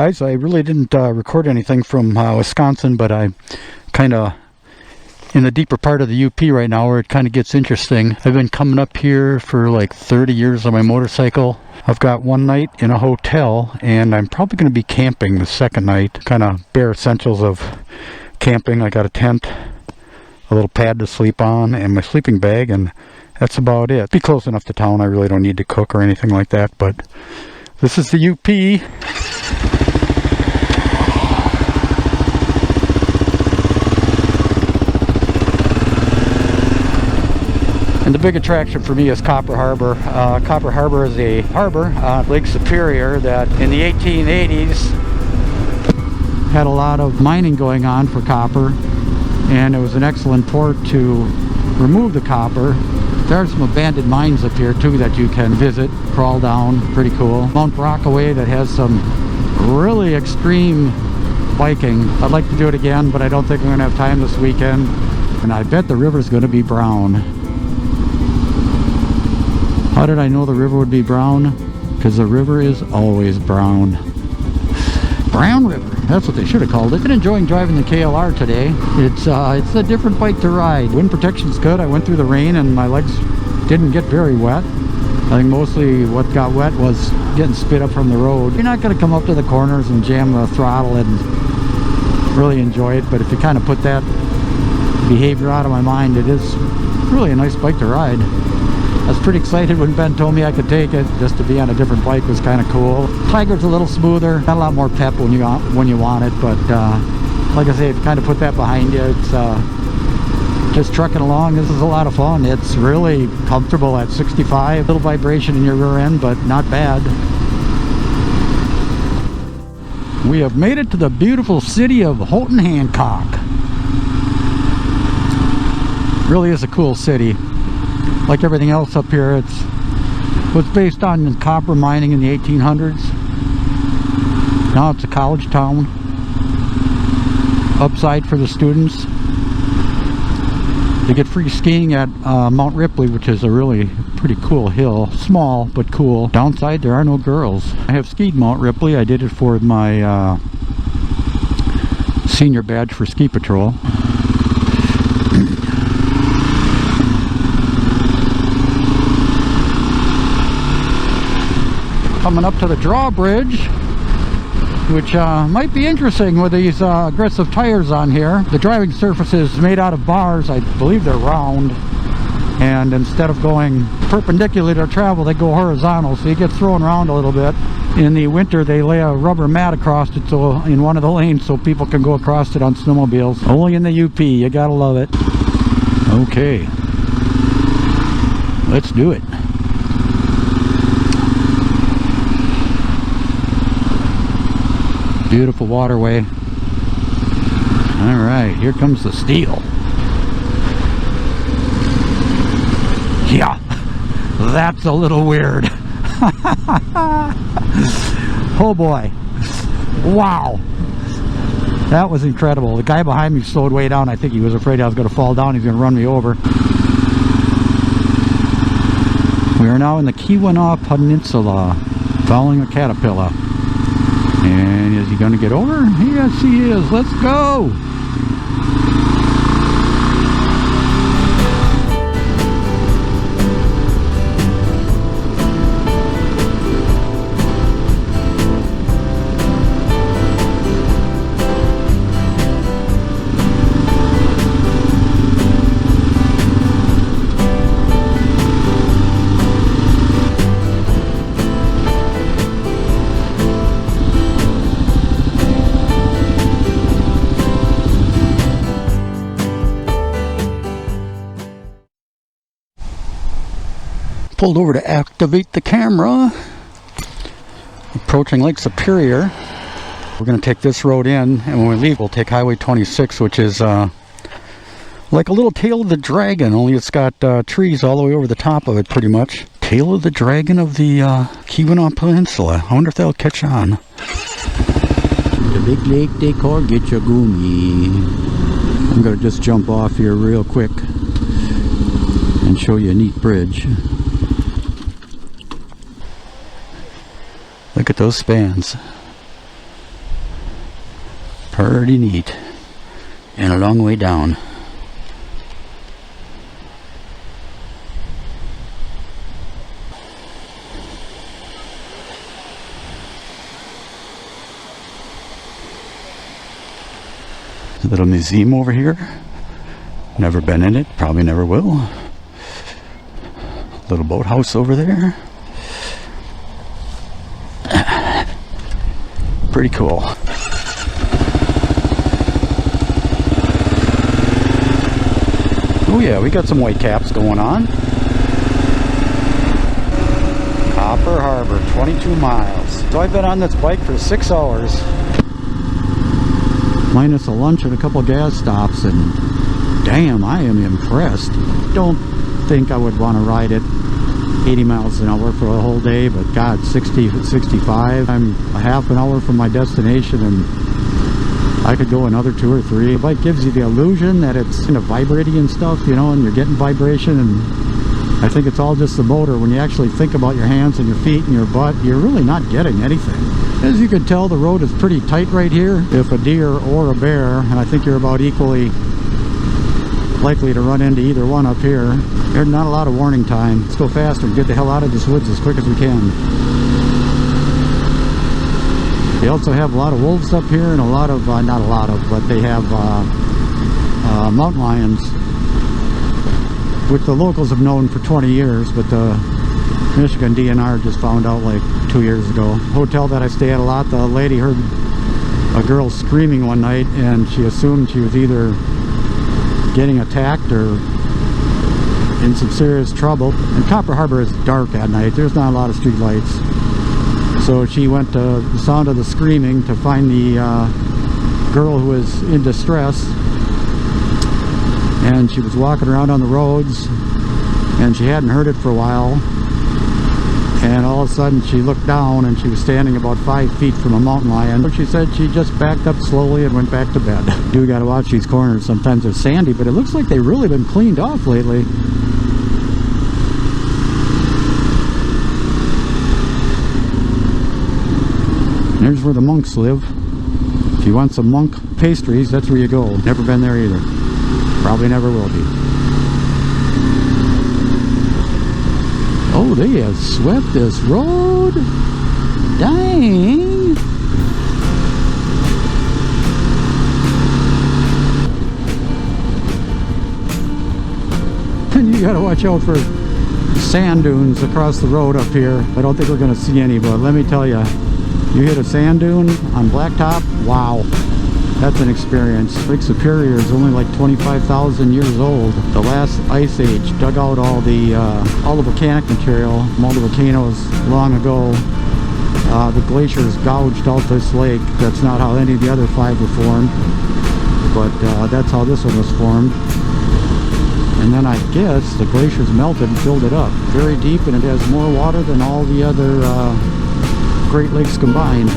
Guys, I really didn't record anything from Wisconsin, but I'm kind of in the deeper part of the UP right now where it kind of gets interesting. I've been coming up here for like 30 years on my motorcycle. I've got one night in a hotel, and I'm probably going to be camping the second night. Kind of bare essentials of camping. I got a tent, a little pad to sleep on, and my sleeping bag, and that's about it. Be close enough to town. I really don't need to cook or anything like that, but this is the UP. And the big attraction for me is Copper Harbor. Copper Harbor is a harbor on Lake Superior that in the 1880s had a lot of mining going on for copper, and it was an excellent port to remove the copper. There are some abandoned mines up here too that you can visit, crawl down, pretty cool. Mount Rockaway that has some really extreme biking. I'd like to do it again, but I don't think I'm going to have time this weekend. And I bet the river's going to be brown. How did I know the river would be brown? Because the river is always brown. Brown River, that's what they should have called it. Been enjoying driving the KLR today. It's a different bike to ride. Wind protection's good. I went through the rain and my legs didn't get very wet. I think mostly what got wet was getting spit up from the road. You're not going to come up to the corners and jam the throttle and really enjoy it, but if you kind of put that behavior out of my mind, it is really a nice bike to ride. I was pretty excited when Ben told me I could take it. Just to be on a different bike was kind of cool. Tiger's a little smoother, got a lot more pep when you want it, but like I say, if you kind of put that behind you, it's just trucking along. This is a lot of fun. It's really comfortable at 65. Little vibration in your rear end, but not bad. We have made it to the beautiful city of Houghton Hancock. Really is a cool city. Like everything else up here, it was based on copper mining in the 1800s. Now it's a college town. Upside for the students. They get free skiing at Mount Ripley, which is a really pretty cool hill. Small, but cool. Downside, there are no girls. I have skied Mount Ripley. I did it for my senior badge for ski patrol. Coming up to the drawbridge, which might be interesting with these aggressive tires on here. The driving surface is made out of bars. I believe they're round, and instead of going perpendicular to travel, they go horizontal, so you get thrown around a little bit. In the winter, they lay a rubber mat across it so in one of the lanes so people can go across it on snowmobiles. Only in the UP, you gotta love it. Okay, let's do it. Beautiful waterway. All right, here comes the steel. Yeah, that's a little weird. Oh boy, wow, that was incredible. The guy behind me slowed way down. I think he was afraid I was going to fall down. He's going to run me over. We are now in the Keweenaw Peninsula, following a caterpillar. And is he going to get over? Yes, he is. Let's go! Pulled over to activate the camera. Approaching Lake Superior. We're going to take this road in, and when we leave we'll take Highway 26, which is like a little tail of the dragon, only it's got trees all the way over the top of it pretty much. Tail of the dragon of the Keweenaw Peninsula. I wonder if that'll catch on. The big lake they call Gitchagumi. I'm going to just jump off here real quick and show you a neat bridge. Look at those spans. Pretty neat. And a long way down. A little museum over here. Never been in it, probably never will. Little boathouse over there. Pretty cool. Oh yeah, we got some white caps going on. Copper Harbor, 22 miles. So I've been on this bike for 6 hours. Minus a lunch and a couple gas stops, and damn, I am impressed. Don't think I would want to ride it 80 miles an hour for a whole day, but God, 60, 65. I'm a half an hour from my destination, and I could go another 2 or 3. The bike gives you the illusion that it's kind of vibrating and stuff, you know, and you're getting vibration, and I think it's all just the motor. When you actually think about your hands and your feet and your butt, you're really not getting anything. As you can tell, the road is pretty tight right here. If a deer or a bear, and I think you're about equally likely to run into either one up here, there's not a lot of warning time. Let's go faster and get the hell out of this woods as quick as we can. They also have a lot of wolves up here, and a lot of, not a lot of, but they have mountain lions, which the locals have known for 20 years, but the Michigan DNR just found out like 2 years ago. Hotel that I stay at a lot, the lady heard a girl screaming one night, and she assumed she was either getting attacked or in some serious trouble. And Copper Harbor is dark at night. There's not a lot of street lights. So she went to the sound of the screaming to find the girl who was in distress. And she was walking around on the roads, and she hadn't heard it for a while. And all of a sudden she looked down, and she was standing about 5 feet from a mountain lion. She said she just backed up slowly and went back to bed. You gotta watch these corners. Sometimes they're sandy, but it looks like they've really been cleaned off lately. There's where the monks live. If you want some monk pastries, that's where you go. Never been there either. Probably never will be. Oh, they have swept this road. Dang. And you gotta watch out for sand dunes across the road up here. I don't think we're gonna see any, but let me tell you, you hit a sand dune on blacktop, wow. That's an experience. Lake Superior is only like 25,000 years old. The last ice age dug out all the volcanic material from all the volcanoes long ago. The glaciers gouged out this lake. That's not how any of the other 5 were formed, but that's how this one was formed. And then I guess the glaciers melted and filled it up very deep, and it has more water than all the other Great Lakes combined.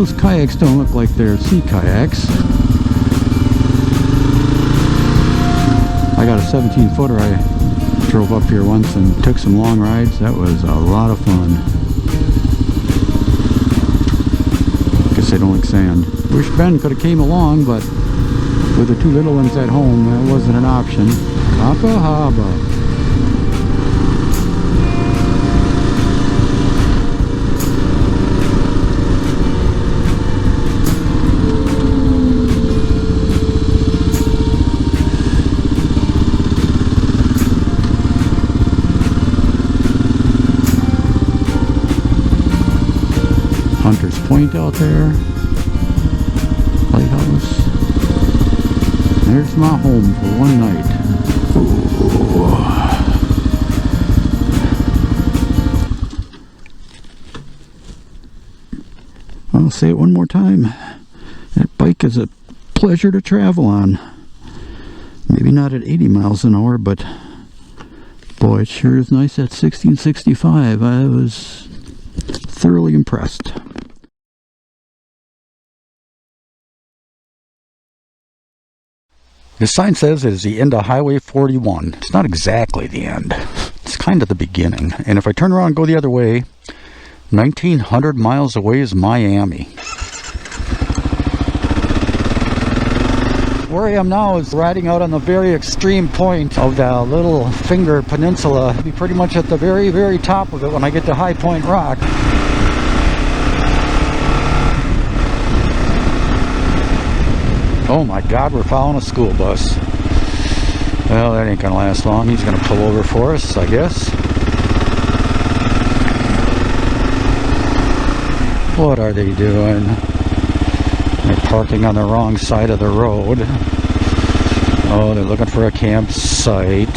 Those kayaks don't look like they're sea kayaks. I got a 17-footer. I drove up here once and took some long rides. That was a lot of fun. Guess they don't like sand. Wish Ben could have came along, but with the 2 little ones at home, that wasn't an option. Copper Harbor. Hunter's Point out there, lighthouse. There's my home for one night. Ooh. I'll say it one more time. That bike is a pleasure to travel on. Maybe not at 80 miles an hour, but boy, it sure is nice at 60 and 65. I was thoroughly impressed. The sign says it is the end of Highway 41. It's not exactly the end. It's kind of the beginning. And if I turn around and go the other way, 1,900 miles away is Miami. Where I am now is riding out on the very extreme point of the Little Finger Peninsula. I'll be pretty much at the very, very top of it when I get to High Point Rock. Oh my God, we're following a school bus. Well, that ain't gonna last long. He's gonna pull over for us, I guess. What are they doing? They're parking on the wrong side of the road. Oh, they're looking for a campsite.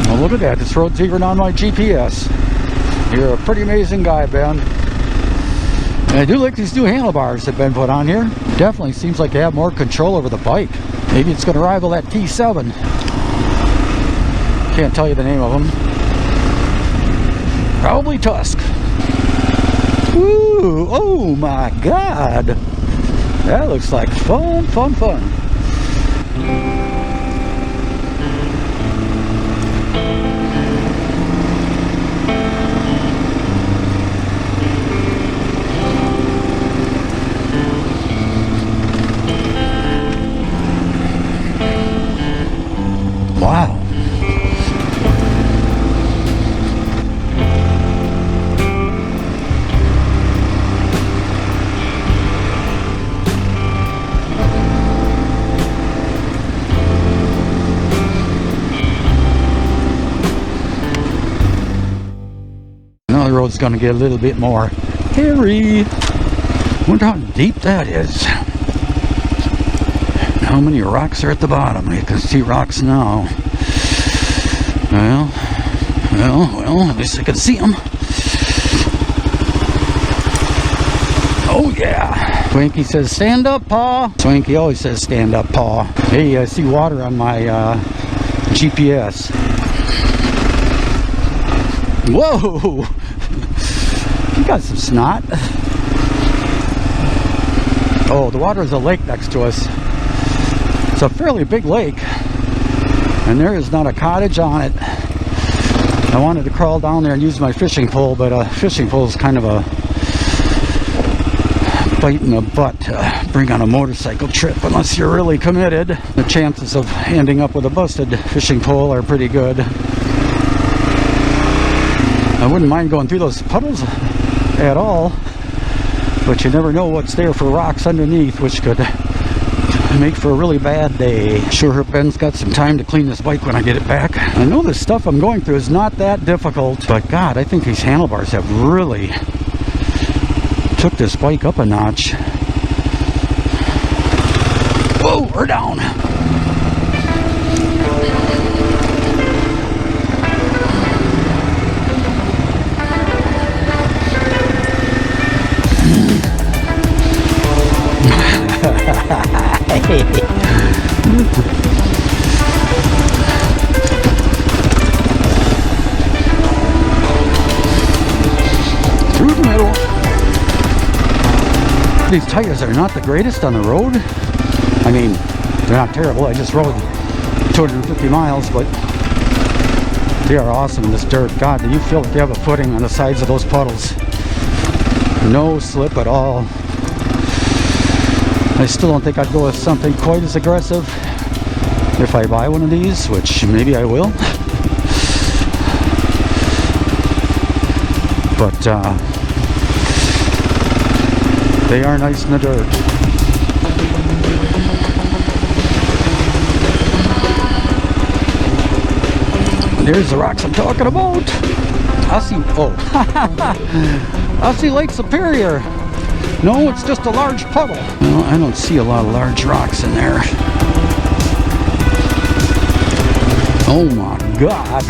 Oh, look at that. This road's even on my GPS. You're a pretty amazing guy, Ben. And I do like these new handlebars that have been put on here. Definitely seems like they have more control over the bike. Maybe it's going to rival that T7. Can't tell you the name of them. Probably Tusk. Ooh, oh my God. That looks like fun, fun, fun. Wow. Now the road's going to get a little bit more hairy. Wonder how deep that is. How many rocks are at the bottom? You can see rocks now. Well, at least I can see them. Oh yeah. Swanky says, stand up, paw. Swanky always says, stand up, paw. Hey, I see water on my GPS. Whoa! You got some snot. Oh, the water is a lake next to us. It's a fairly big lake, and there is not a cottage on it. I wanted to crawl down there and use my fishing pole, but a fishing pole is kind of a bite in the butt to bring on a motorcycle trip unless you're really committed. The chances of ending up with a busted fishing pole are pretty good. I wouldn't mind going through those puddles at all, but you never know what's there for rocks underneath, which could make for a really bad day. Sure, Ben's got some time to clean this bike when I get it back. I know this stuff I'm going through is not that difficult, but God, I think these handlebars have really took this bike up a notch. Whoa, we're down. Through the middle. These tires are not the greatest on the road. I mean, they're not terrible. I just rode 250 miles, but they are awesome in this dirt. God, do you feel like you have a footing on the sides of those puddles? No slip at all. I still don't think I'd go with something quite as aggressive if I buy one of these, which maybe I will. But they are nice in the dirt. There's the rocks I'm talking about. I see, oh, I see Lake Superior. No, it's just a large puddle. Well, I don't see a lot of large rocks in there. Oh my God.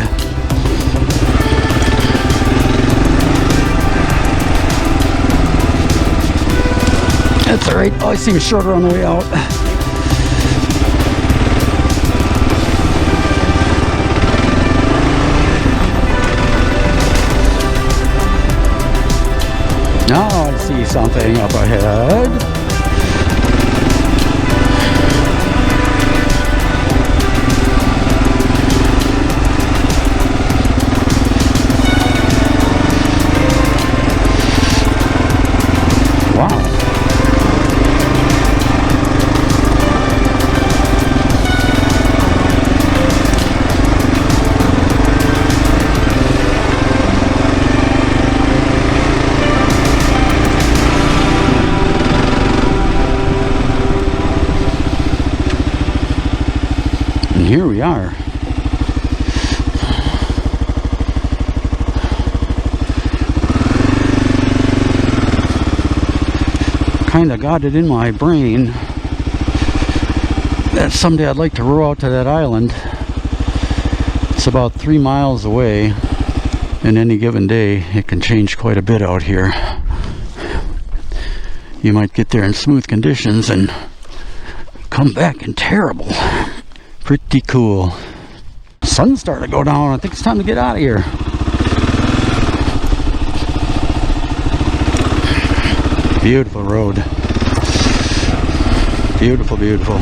That's all right. Oh, I see a shorter on the way out. No, it's see something up ahead. Wow. And here we are. Kind of got it in my brain that someday I'd like to row out to that island. It's about 3 miles away, and any given day it can change quite a bit out here. You might get there in smooth conditions and come back in terrible. Pretty cool. Sun's starting to go down. I think it's time to get out of here. Beautiful road. Beautiful, beautiful.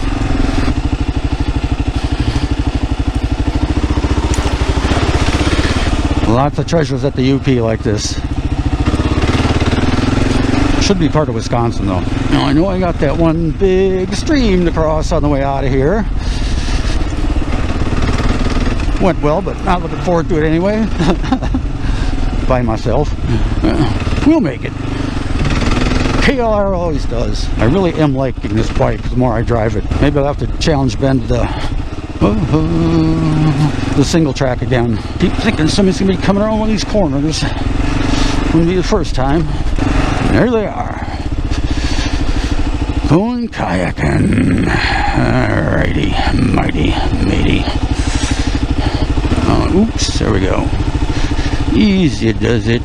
Lots of treasures at the UP like this. Should be part of Wisconsin though. Now I know I got that one big stream to cross on the way out of here. Went well, but not looking forward to it anyway. By myself. We'll make it. KLR always does. I really am liking this bike the more I drive it. Maybe I'll have to challenge Ben to the single track again. Keep thinking somebody's gonna be coming around one of these corners. Wouldn't be the first time. There they are. Going kayaking. Alrighty, mighty, matey. Oh, oops, there we go. Easy does it.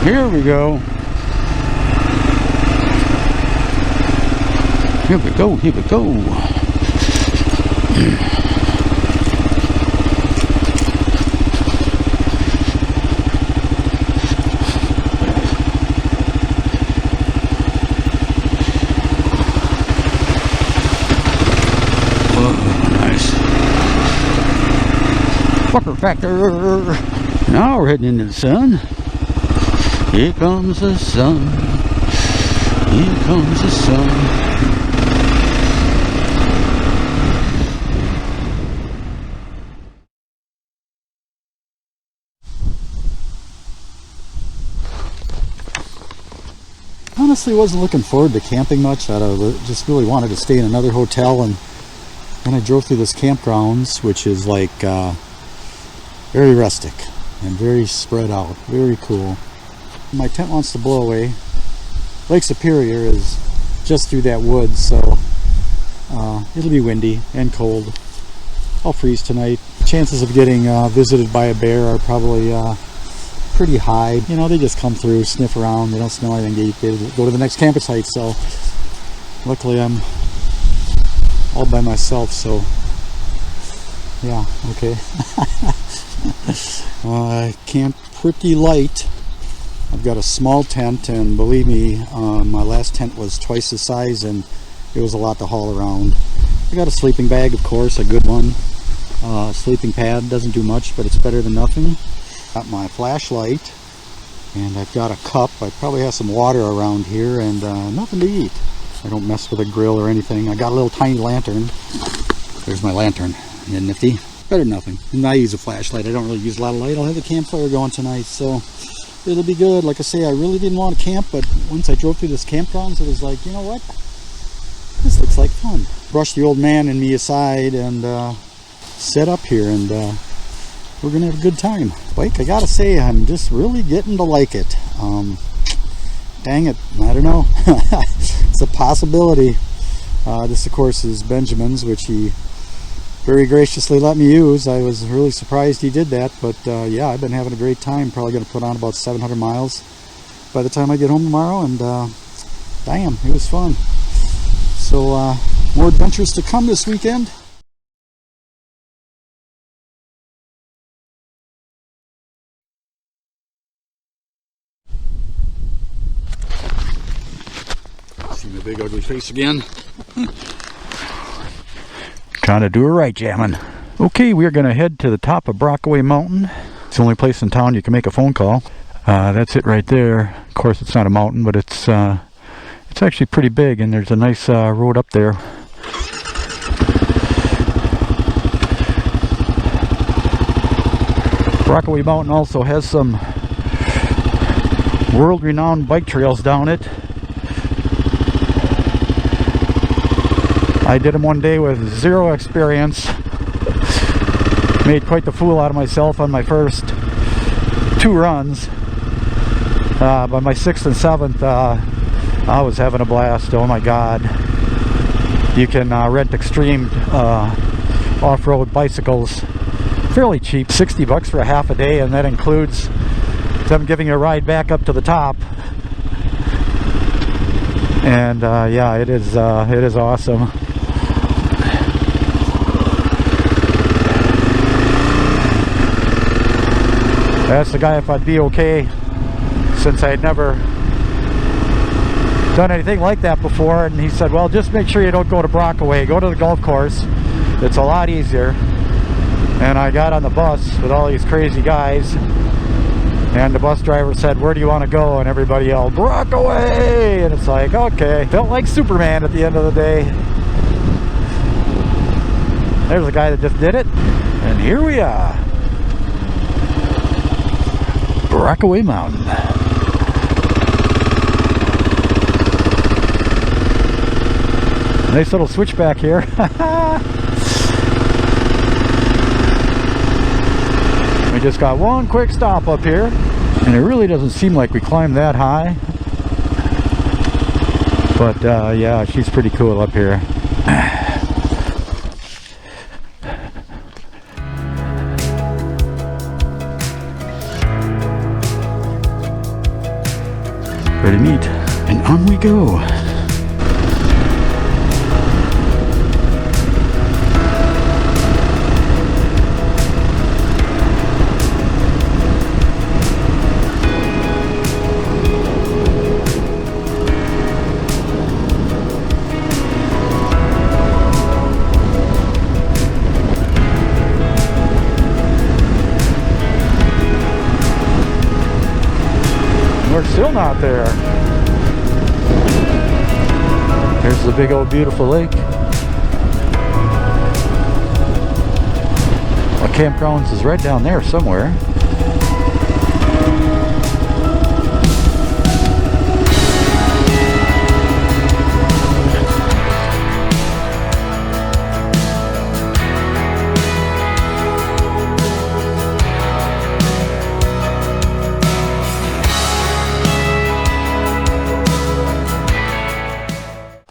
Here we go. Here we go, here we go. Oh, nice. Fucker factor. Now we're heading into the sun. Here comes the sun. Here comes the sun. Honestly, wasn't looking forward to camping much. I just really wanted to stay in another hotel, and then I drove through this campgrounds, which is like very rustic and very spread out, very cool. My tent wants to blow away. Lake Superior is just through that woods, so it'll be windy and cold. I'll freeze tonight. Chances of getting visited by a bear are probably pretty high. You know, they just come through, sniff around, they don't smell anything, they go to the next campsite. So luckily I'm all by myself, so yeah, okay. I camped pretty light. I've got a small tent, and believe me, my last tent was twice the size, and it was a lot to haul around. I got a sleeping bag, of course, a good one. Sleeping pad doesn't do much, but it's better than nothing. Got my flashlight, and I've got a cup. I probably have some water around here, and nothing to eat. I don't mess with a grill or anything. I got a little tiny lantern. There's my lantern. Isn't it nifty? Better than nothing. And I use a flashlight. I don't really use a lot of light. I'll have the campfire going tonight, so it'll be good. Like I say, I really didn't want to camp, but once I drove through this campgrounds, it was like, you know what? This looks like fun. Brushed the old man and me aside and set up here, and we're gonna have a good time. Bike, I gotta say, I'm just really getting to like it. Dang it, I don't know. It's a possibility. This, of course, is Benjamin's, which he very graciously let me use. I was really surprised he did that, but yeah, I've been having a great time. Probably going to put on about 700 miles by the time I get home tomorrow, and damn, it was fun. So more adventures to come this weekend. See my big ugly face again. Trying to do it right, jamming. Okay, we're going to head to the top of Brockaway Mountain. It's the only place in town you can make a phone call. That's it right there. Of course, it's not a mountain, but it's actually pretty big, and there's a nice road up there. Brockaway Mountain also has some world-renowned bike trails down it. I did them one day with zero experience. Made quite the fool out of myself on my first 2 runs. By my 6th and 7th, I was having a blast. Oh my god. You can rent extreme off-road bicycles fairly cheap. 60 bucks for a half a day, and that includes them giving you a ride back up to the top. And yeah, it is awesome. I asked the guy if I'd be okay, since I had never done anything like that before, and he said, well, just make sure you don't go to Brockaway, go to the golf course, it's a lot easier. And I got on the bus with all these crazy guys, and the bus driver said, where do you want to go? And everybody yelled, Brockaway! And it's like, okay, felt like Superman at the end of the day. There's a guy that just did it, and here we are. Brockaway Mountain. Nice little switchback here. We just got one quick stop up here, and it really doesn't seem like we climbed that high. But yeah, she's pretty cool up here. Pretty neat. And on we go. We're still not there. There's the big old beautiful lake. Our campgrounds is right down there somewhere.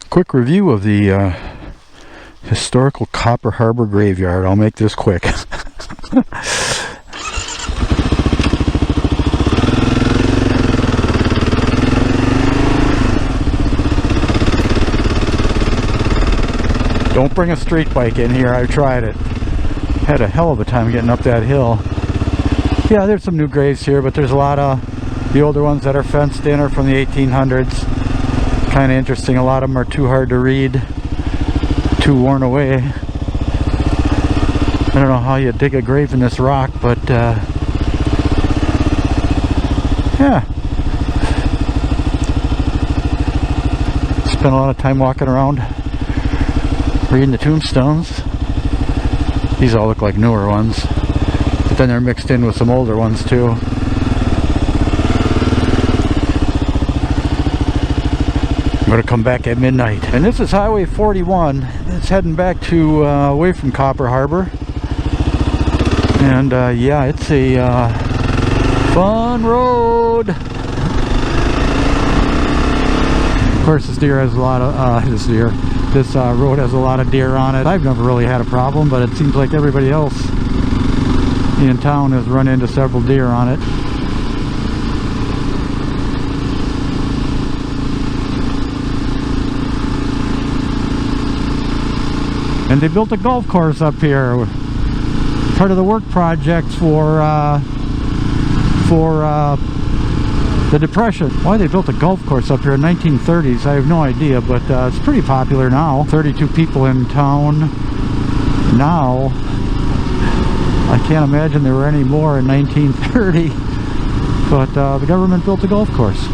Quick review of the historical Copper Harbor graveyard. I'll make this quick. Don't bring a street bike in here. I've tried it. Had a hell of a time getting up that hill. Yeah, there's some new graves here, but there's a lot of the older ones that are fenced in are from the 1800s. Kind of interesting. A lot of them are too hard to read, too worn away. I don't know how you dig a grave in this rock, but yeah. Spent a lot of time walking around reading the tombstones. These all look like newer ones, but then they're mixed in with some older ones too. I'm going to come back at midnight. And this is Highway 41. It's heading back to away from Copper Harbor. And yeah, it's a fun road. Of course, this deer has a lot of this road has a lot of deer on it. I've never really had a problem, but it seems like everybody else in town has run into several deer on it. And they built a golf course up here, part of the work projects for The Depression. Why they built a golf course up here in 1930s, I have no idea, but it's pretty popular now. 32 people in town now. I can't imagine there were any more in 1930, but the government built a golf course.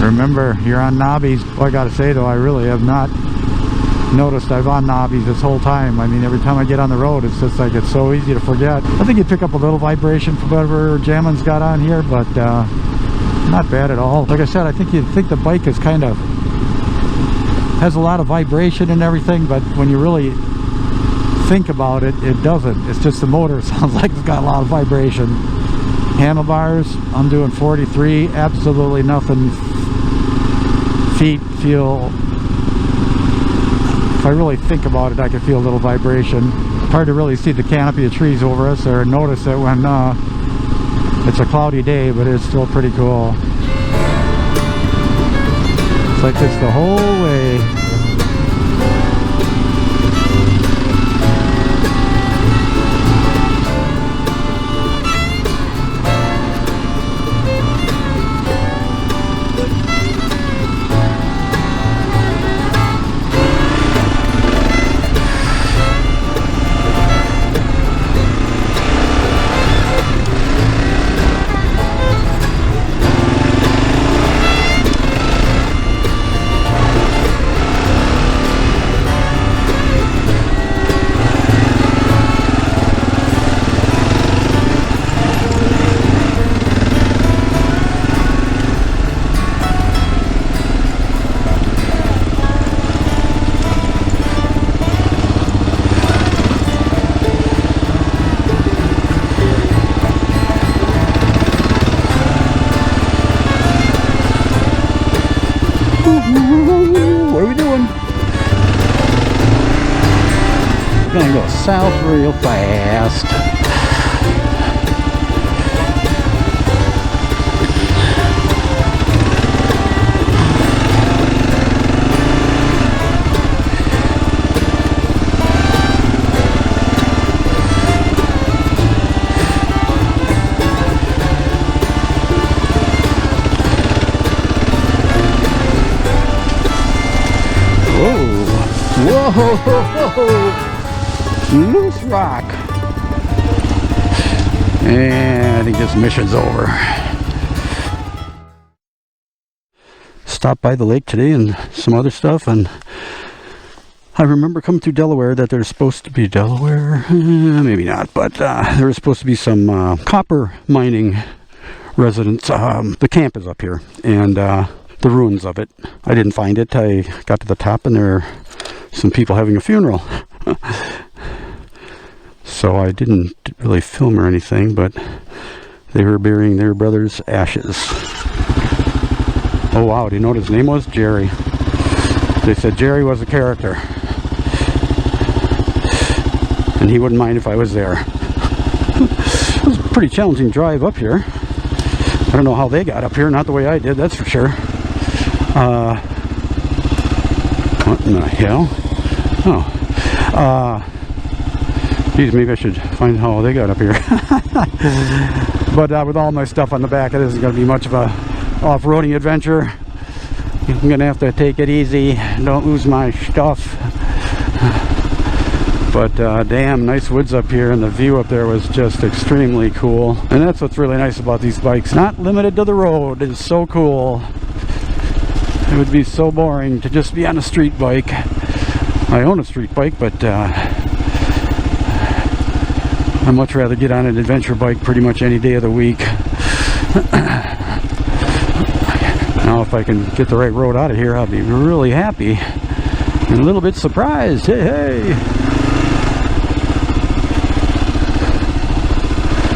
Remember, you're on knobbies. Well, I gotta say though, I really have not noticed I've on knobbies this whole time. I mean, every time I get on the road, it's just like it's so easy to forget. I think you pick up a little vibration from whatever jammin's got on here, but not bad at all. Like I said, I think you'd think the bike is kind of has a lot of vibration and everything, but when you really think about it, it doesn't. It's just the motor sounds like it's got a lot of vibration. Handlebars, I'm doing 43, absolutely nothing. Feet feel, if I really think about it, I can feel a little vibration. Hard to really see the canopy of trees over us or notice it when it's a cloudy day, but it's still pretty cool. It's like this the whole way. What are we doing? We're gonna go south real fast. Whoa, whoa, whoa, loose rock. And I think this mission's over. Stopped by the lake today and some other stuff, and I remember coming through Delaware that there's supposed to be Delaware, maybe not, but there was supposed to be some copper mining residents. The camp is up here, and the ruins of it. I didn't find it. I got to the top and there are some people having a funeral. So I didn't really film or anything, but they were burying their brother's ashes. Oh wow, do you know what his name was? Jerry. They said Jerry was a character, and he wouldn't mind if I was there. It was a pretty challenging drive up here. I don't know how they got up here, not the way I did, that's for sure. What in the hell? Oh. Geez, maybe I should find how they got up here. But with all my stuff on the back, it isn't going to be much of a off-roading adventure. I'm going to have to take it easy. Don't lose my stuff. But damn, nice woods up here, and the view up there was just extremely cool. And that's what's really nice about these bikes. Not limited to the road. It's so cool. It would be so boring to just be on a street bike. I own a street bike, but I'd much rather get on an adventure bike pretty much any day of the week. Now if I can get the right road out of here, I'll be really happy and a little bit surprised. Hey, hey!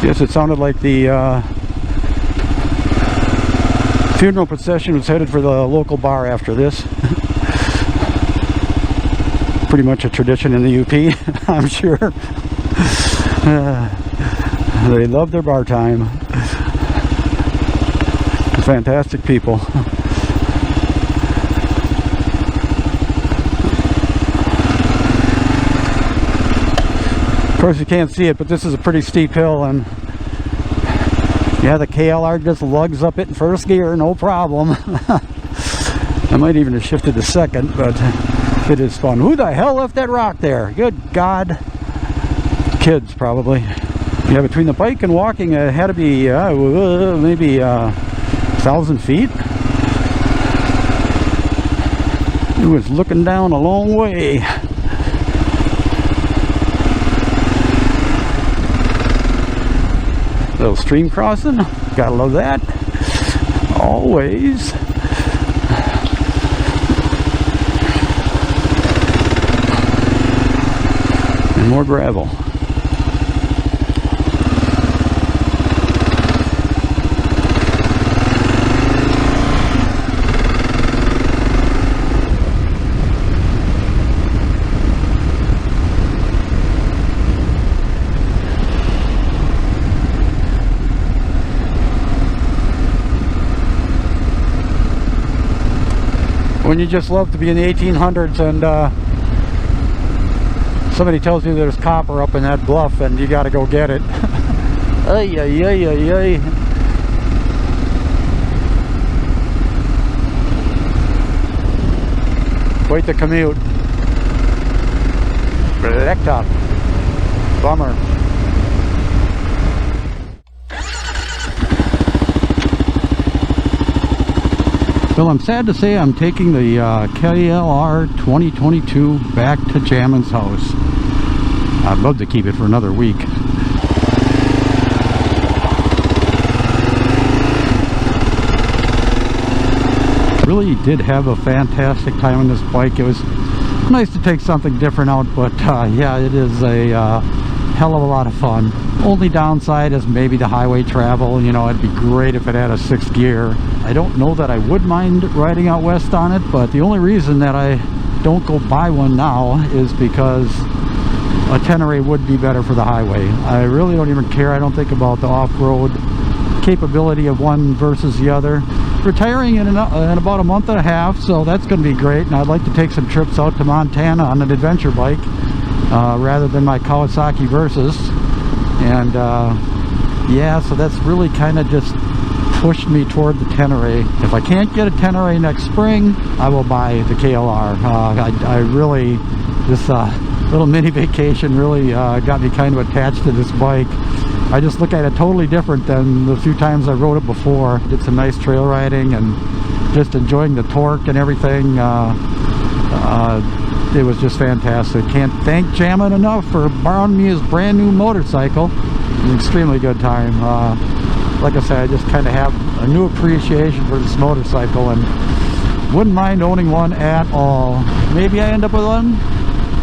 Yes, it sounded like the funeral procession was headed for the local bar after this. Pretty much a tradition in the UP, I'm sure. They love their bar time. Fantastic people. course you can't see it, but this is a pretty steep hill, and yeah, the KLR just lugs up it in first gear, no problem. I might even have shifted to second, but it is fun. Who the hell left that rock there? Good God. Kids, probably. Yeah, between the bike and walking, it had to be maybe 1,000 feet. It was looking down a long way. Little stream crossing, gotta love that. Always. And more gravel. When you just love to be in the 1800s and somebody tells you there's copper up in that bluff and you got to go get it. Ay, ay, ay, ay, ay. Quite the commute. Blacktop. Bummer. Well, I'm sad to say I'm taking the KLR 2022 back to Jammin's house. I'd love to keep it for another week. Really did have a fantastic time on this bike. It was nice to take something different out, but yeah, it is a hell of a lot of fun. Only downside is maybe the highway travel. You know, it'd be great if it had a 6th gear. I don't know that I would mind riding out west on it, but the only reason that I don't go buy one now is because a Tenere would be better for the highway. I really don't even care. I don't think about the off-road capability of one versus the other. Retiring in about a month and a half, so that's going to be great, and I'd like to take some trips out to Montana on an adventure bike rather than my Kawasaki Versus. And yeah, so that's really kind of just pushed me toward the Tenere. If I can't get a Tenere next spring, I will buy the KLR. I really, this little mini vacation really got me kind of attached to this bike. I just look at it totally different than the few times I rode it before. Did some nice trail riding and just enjoying the torque and everything. It was just fantastic. Can't thank Jammin enough for borrowing me his brand new motorcycle. An extremely good time. Like I said, I just kind of have a new appreciation for this motorcycle and wouldn't mind owning one at all. Maybe I end up with one.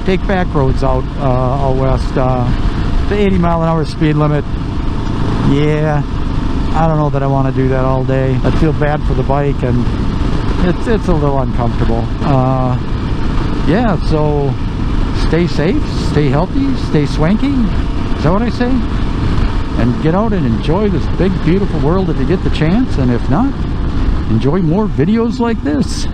Take back roads out west. The 80-mile-an-hour speed limit. Yeah, I don't know that I want to do that all day. I feel bad for the bike, and it's a little uncomfortable. Yeah, so stay safe, stay healthy, stay swanky. Is that what I say? And get out and enjoy this big, beautiful world if you get the chance. And if not, enjoy more videos like this.